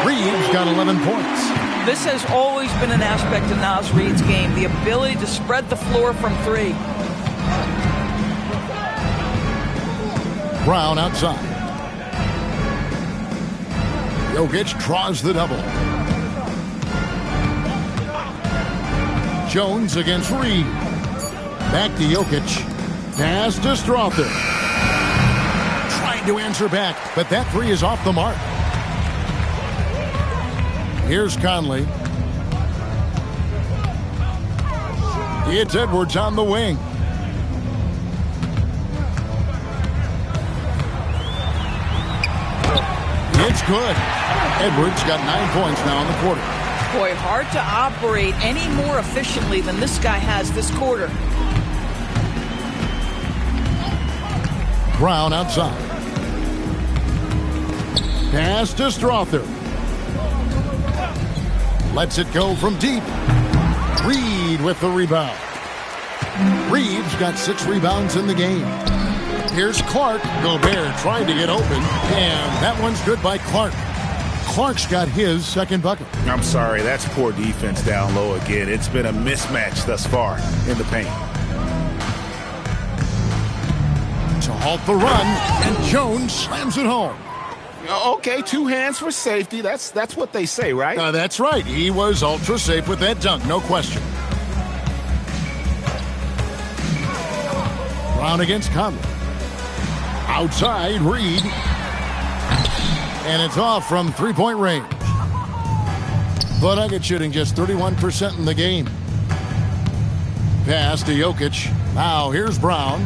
Reed's got 11 points. This has always been an aspect of Naz Reed's game, the ability to spread the floor from 3. Brown outside. Jokic draws the double. Jones against Reed. Back to Jokic. Pass to Strother. Trying to answer back, but that 3 is off the mark. Here's Conley. It's Edwards on the wing. It's good. Edwards got 9 points now in the quarter. Boy, hard to operate any more efficiently than this guy has this quarter. Brown outside. Pass to Strother. Lets it go from deep. Reed with the rebound. Reed's got 6 rebounds in the game. Here's Clark. Gobert trying to get open, and that one's good by Clark. Clark's got his second bucket. I'm sorry, that's poor defense down low again. It's been a mismatch thus far in the paint. To halt the run, and Jones slams it home. Okay, 2 hands for safety. That's what they say, right? That's right. He was ultra safe with that dunk, no question. Brown against Conley. Outside, Reed. And it's off from 3-point range. The Nuggets shooting just 31% in the game. Pass to Jokic. Now here's Brown.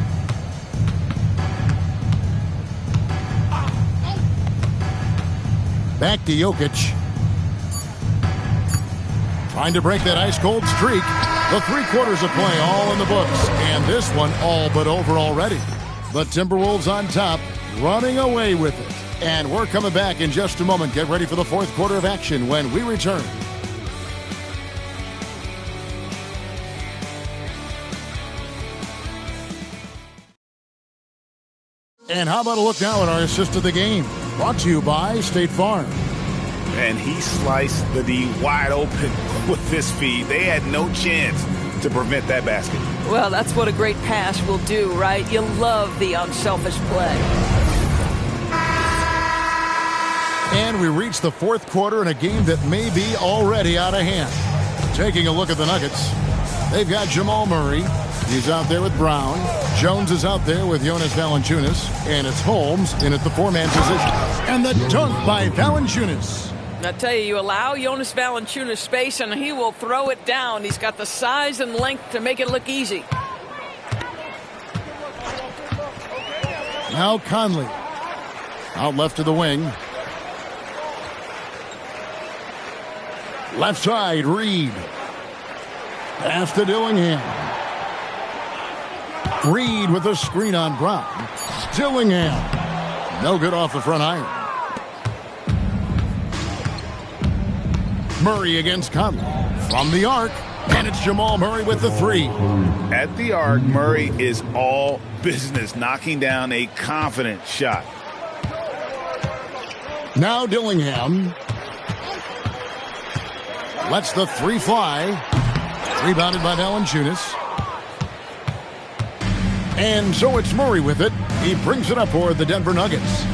Back to Jokic. Trying to break that ice-cold streak. The 3 quarters of play all in the books. And this one all but over already. The Timberwolves on top, running away with it. And we're coming back in just a moment. Get ready for the 4th quarter of action when we return. And how about a look now at our assist of the game? Brought to you by State Farm. And he sliced the D wide open with this feed. They had no chance to prevent that basket. Well, that's what a great pass will do, right? You love the unselfish play. And we reach the 4th quarter in a game that may be already out of hand. Taking a look at the Nuggets. They've got Jamal Murray. He's out there with Brown. Jones is out there with Jonas Valanciunas. And it's Holmes in at the 4-man position. And the dunk by Valanciunas. I tell you, you allow Jonas Valanciunas space and he will throw it down. He's got the size and length to make it look easy. Now Conley. Out left to the wing. Left side, Reed. Pass to Dillingham. Reed with a screen on Brown. Dillingham. No good off the front iron. Murray against Conley. From the arc. And it's Jamal Murray with the 3. At the arc, Murray is all business, knocking down a confident shot. Now Dillingham. Lets the 3 fly. Rebounded by Valanciunas. And so it's Murray with it. He brings it up for the Denver Nuggets.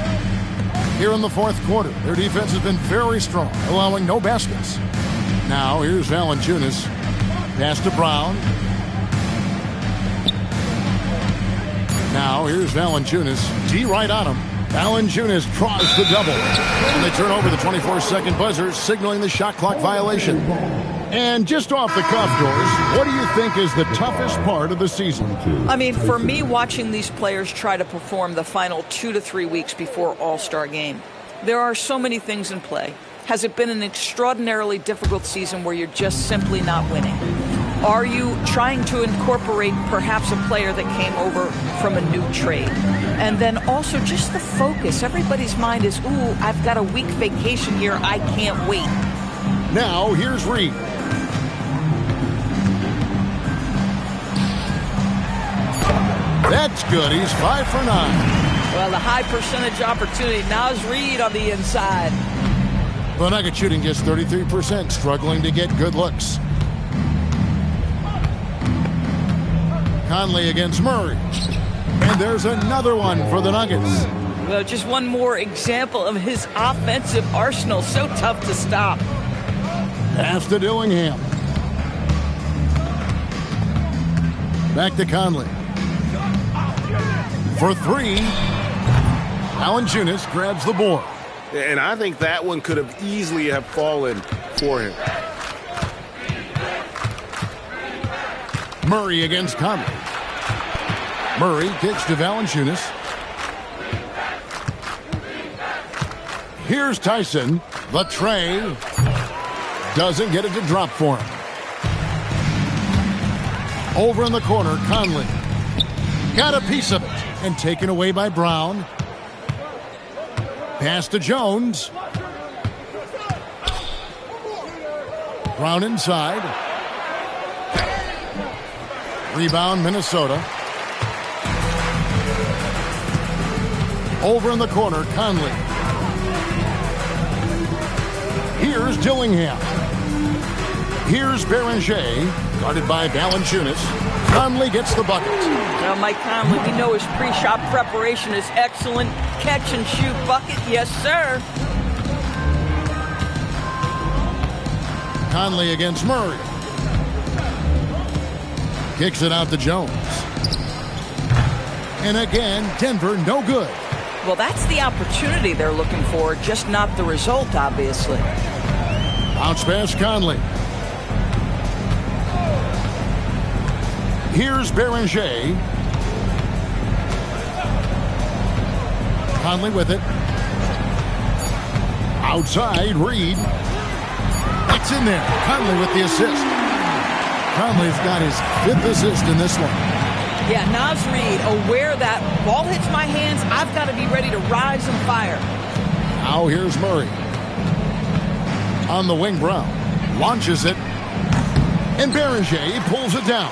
Here in the 4th quarter, their defense has been very strong, allowing no baskets. Now here's Valanciunas. Pass to Brown. Now here's Valanciunas. D right on him. Valanciunas draws the double. And they turn over the 24-second buzzer, signaling the shot clock violation. And just off the cuff, Doris, what do you think is the toughest part of the season? I mean, for me, watching these players try to perform the final 2 to 3 weeks before All-Star game, there are so many things in play. Has it been an extraordinarily difficult season where you're just simply not winning? Are you trying to incorporate perhaps a player that came over from a new trade? And then also just the focus. Everybody's mind is, ooh, I've got a week vacation here. I can't wait. Now, here's Reed. That's good. He's 5 for 9. Well, the high percentage opportunity. Naz Reid on the inside. The Nuggets shooting just 33%, struggling to get good looks. Conley against Murray. And there's another one for the Nuggets. Well, just one more example of his offensive arsenal. So tough to stop. Pass to Dillingham. Back to Conley. For 3. Valanciunas grabs the board. And I think that one could have easily have fallen for him. Murray against Conley. Murray kicks to Valanciunas. Here's Tyson. The tray. Doesn't get it to drop for him. Over in the corner, Conley. Got a piece of it. And taken away by Brown. Pass to Jones. Brown inside. Rebound, Minnesota. Over in the corner, Conley. Here's Dillingham. Here's Beranger, guarded by Valanciunas. Conley gets the bucket. Now, Mike Conley, we know his pre-shot preparation is excellent. Catch and shoot bucket, yes, sir. Conley against Murray. Kicks it out to Jones. And again, Denver, no good. Well, that's the opportunity they're looking for, just not the result, obviously. Bounce pass, Conley. Here's Beranger. Conley with it. Outside, Reed. It's in there. Conley with the assist. Conley's got his 5th assist in this one. Yeah, Naz Reid, aware that ball hits my hands, I've got to be ready to rise and fire. Now here's Murray. On the wing, Brown. Launches it. And Beranger pulls it down.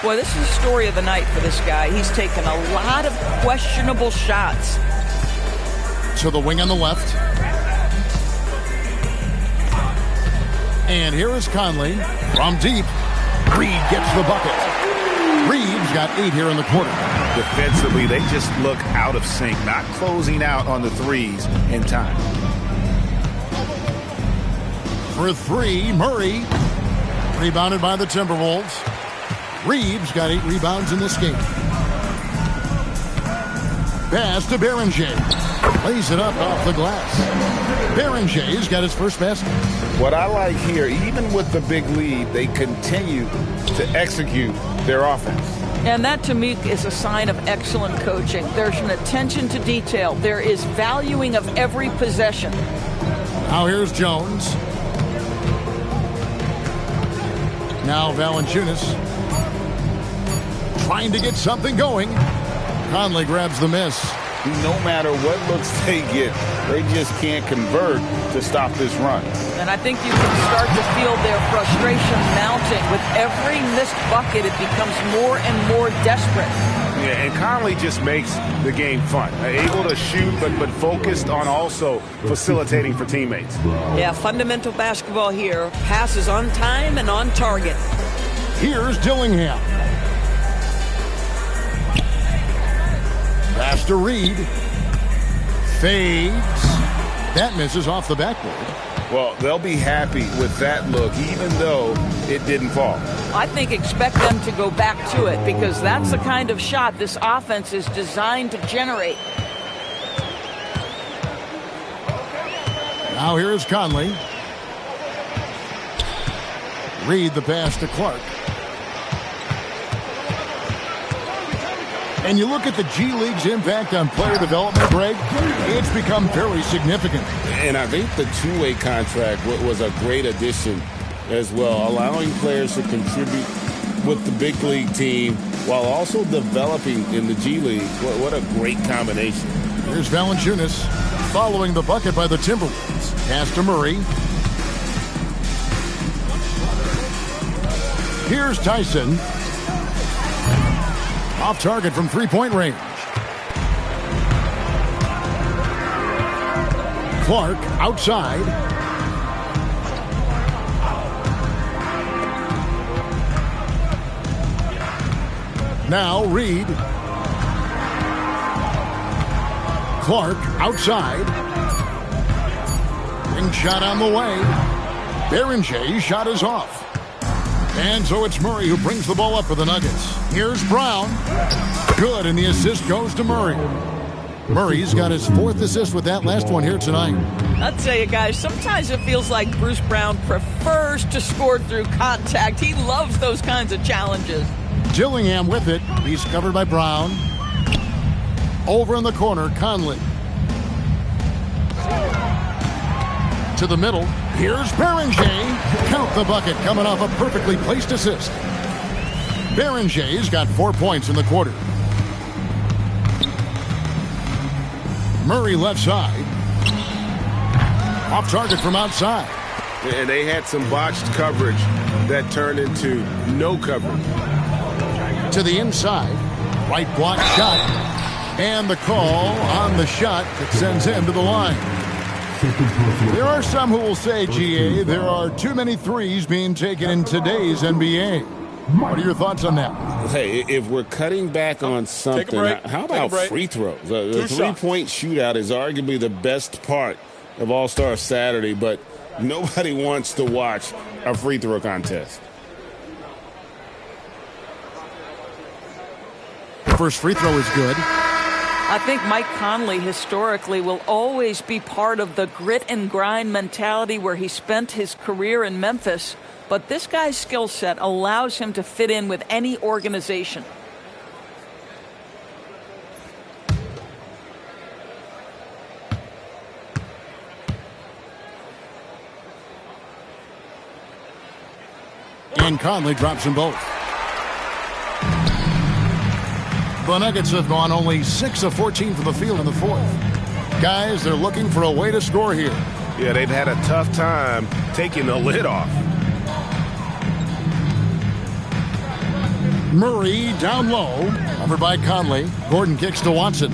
Boy, this is the story of the night for this guy. He's taken a lot of questionable shots. To the wing on the left. And here is Conley from deep. Reed gets the bucket. Reed's got 8 here in the quarter. Defensively, they just look out of sync, not closing out on the threes in time. For 3, Murray. Rebounded by the Timberwolves. Reeves got 8 rebounds in this game. Pass to Beranger. Lays it up off the glass. Beranger's got his first basket. What I like here, even with the big lead, they continue to execute their offense. And that, to me, is a sign of excellent coaching. There's an attention to detail. There is valuing of every possession. Now here's Jones. Now Valanciunas. Trying to get something going. Conley grabs the miss. No matter what looks they get, they just can't convert to stop this run. And I think you can start to feel their frustration mounting. With every missed bucket, it becomes more and more desperate. Yeah, and Conley just makes the game fun. Able to shoot, but focused on also facilitating for teammates. Yeah, fundamental basketball here. Passes on time and on target. Here's Dillingham. Pass to Reed. Fades. That misses off the backboard. Well, they'll be happy with that look, even though it didn't fall. I think expect them to go back to it, because that's the kind of shot this offense is designed to generate. Now here's Conley. Reed the pass to Clark. And you look at the G League's impact on player development, Greg, it's become very significant. And I think the two-way contract was a great addition as well, allowing players to contribute with the big league team while also developing in the G League. What a great combination. Here's Valanciunas following the bucket by the Timberwolves. Pass to Murray. Here's Tyson. Off target from three-point range. Clark outside. Now Reed. Clark outside. Ring shot on the way. Berenjay's shot is off. And so it's Murray who brings the ball up for the Nuggets. Here's Brown. Good, and the assist goes to Murray. Murray's got his fourth assist with that last one here tonight. I'll tell you guys, sometimes it feels like Bruce Brown prefers to score through contact. He loves those kinds of challenges. Dillingham with it. He's covered by Brown. Over in the corner, Conley. To the middle. Here's Berenjay. Count the bucket coming off a perfectly placed assist. Berenjay's got 4 points in the quarter. Murray left side. Off target from outside. And they had some botched coverage that turned into no coverage. To the inside. Right block shot. And the call on the shot that sends him to the line. There are some who will say, GA, there are too many threes being taken in today's NBA. What are your thoughts on that? Hey, if we're cutting back on something, how about free throws? The three-point shootout is arguably the best part of All-Star Saturday, but nobody wants to watch a free throw contest. First free throw is good. I think Mike Conley historically will always be part of the grit and grind mentality where he spent his career in Memphis. But this guy's skill set allows him to fit in with any organization. And Conley drops them both. The Nuggets have gone only 6 of 14 from the field in the fourth. Guys, they're looking for a way to score here. Yeah, they've had a tough time taking the lid off. Murray down low. Covered by Conley. Gordon kicks to Watson.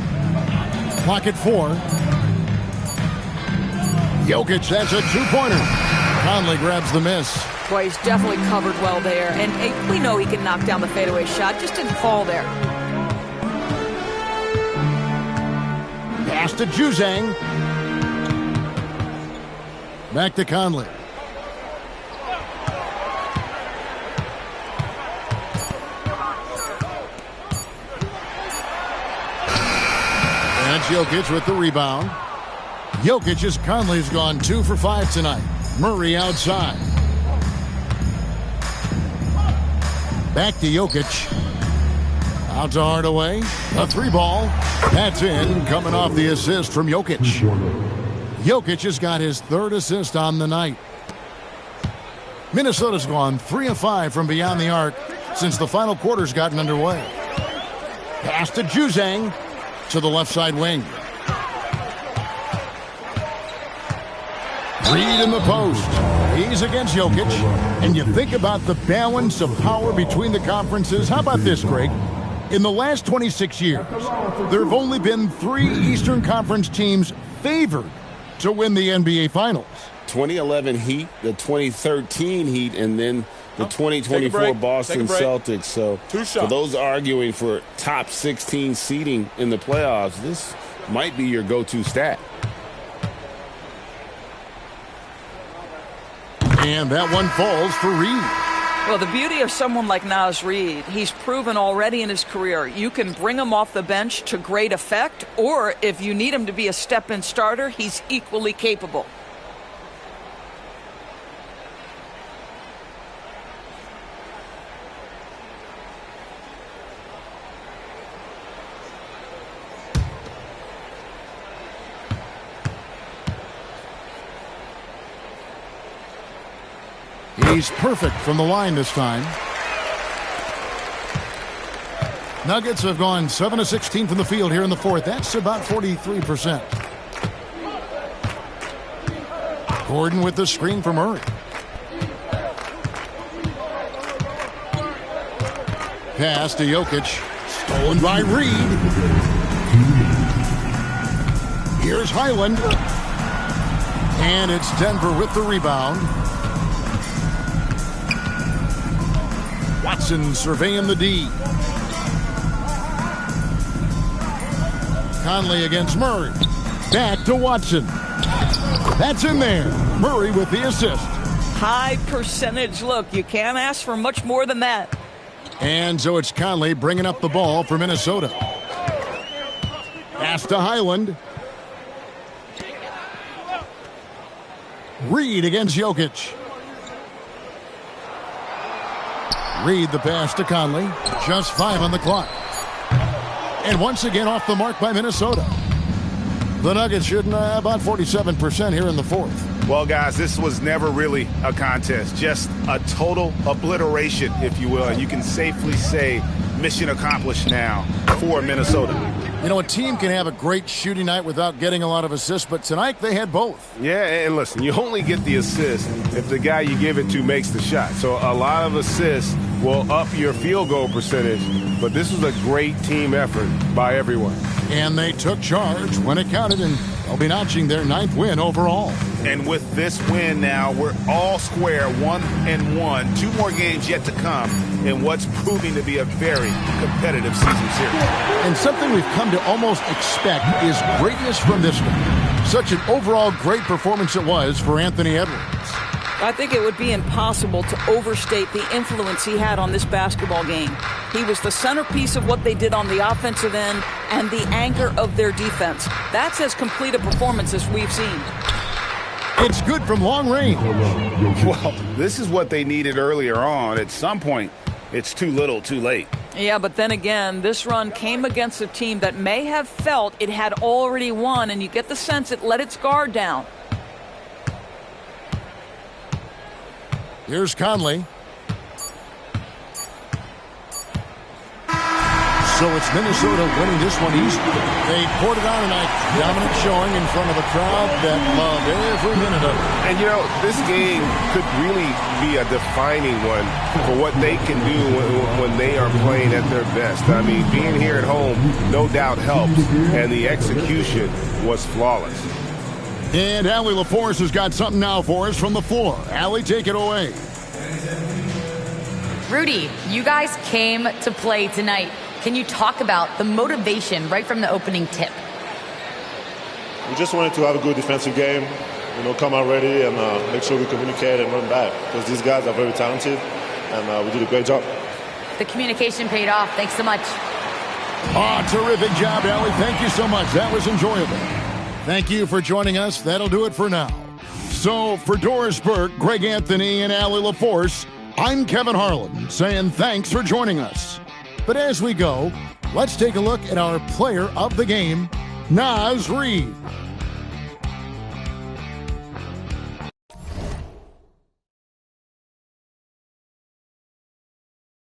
Clock at 4. Jokic, that's a two-pointer. Conley grabs the miss. Boy, he's definitely covered well there. And we know he can knock down the fadeaway shot. Just didn't fall there. Pass to Juzang. Back to Conley. And Jokic with the rebound. Jokic's Conley's gone 2 for 5 tonight. Murray outside. Back to Jokic. Out to Hardaway. A 3-ball. That's in, coming off the assist from Jokic. Jokic has got his 3rd assist on the night. Minnesota's gone 3 of 5 from beyond the arc since the final quarter's gotten underway. Pass to Juzang to the left side wing. Reed in the post. He's against Jokic. And you think about the balance of power between the conferences. How about this, Greg? In the last 26 years, there have only been 3 Eastern Conference teams favored to win the NBA Finals. 2011 Heat, the 2013 Heat, and then the 2024 Boston Celtics. So for those arguing for top 16 seeding in the playoffs, this might be your go-to stat. And that one falls for Reed. Well, the beauty of someone like Naz Reid, he's proven already in his career, you can bring him off the bench to great effect, or if you need him to be a step-in starter, he's equally capable. He's perfect from the line this time. Nuggets have gone 7 of 16 from the field here in the fourth. That's about 43%. Gordon with the screen for Murray. Pass to Jokic. Stolen by Reed. Here's Highland. And it's Denver with the rebound. Watson surveying the D. Conley against Murray. Back to Watson. That's in there. Murray with the assist. High percentage look. You can't ask for much more than that. And so it's Conley bringing up the ball for Minnesota. Pass to Highland. Reed against Jokic. Reed the pass to Conley. Just 5 on the clock. And once again off the mark by Minnesota. The Nuggets shooting about 47% here in the fourth. Well, guys, this was never really a contest. Just a total obliteration, if you will. And you can safely say mission accomplished now for Minnesota. You know, a team can have a great shooting night without getting a lot of assists, but tonight they had both. Yeah, and listen, you only get the assist if the guy you give it to makes the shot. So a lot of assists will up your field goal percentage, but this was a great team effort by everyone. And they took charge when it counted, and they'll be notching their 9th win overall. And with this win now, we're all square, 1-1. 2 more games yet to come in what's proving to be a very competitive season series. And something we've come to almost expect is greatness from this one. Such an overall great performance it was for Anthony Edwards. I think it would be impossible to overstate the influence he had on this basketball game. He was the centerpiece of what they did on the offensive end and the anchor of their defense. That's as complete a performance as we've seen. It's good from long range. Well, this is what they needed earlier on. At some point, it's too little, too late. Yeah, but then again, this run came against a team that may have felt it had already won, and you get the sense it let its guard down. Here's Conley. So it's Minnesota winning this one easily. They poured it on tonight. Dominant showing in front of a crowd that loved every minute of it. And, you know, this game could really be a defining one for what they can do when they are playing at their best. I mean, being here at home no doubt helps, and the execution was flawless. And Allie LaForce has got something now for us from the floor. Allie, take it away. Rudy, you guys came to play tonight. Can you talk about the motivation right from the opening tip? We just wanted to have a good defensive game, come out ready and make sure we communicate and run back, because these guys are very talented, and we did a great job. The communication paid off. Thanks so much. Terrific job, Allie. Thank you so much. That was enjoyable. Thank you for joining us. That'll do it for now. So for Doris Burke, Greg Anthony, and Allie LaForce, I'm Kevin Harlan saying thanks for joining us. But as we go, let's take a look at our player of the game, Naz Reid.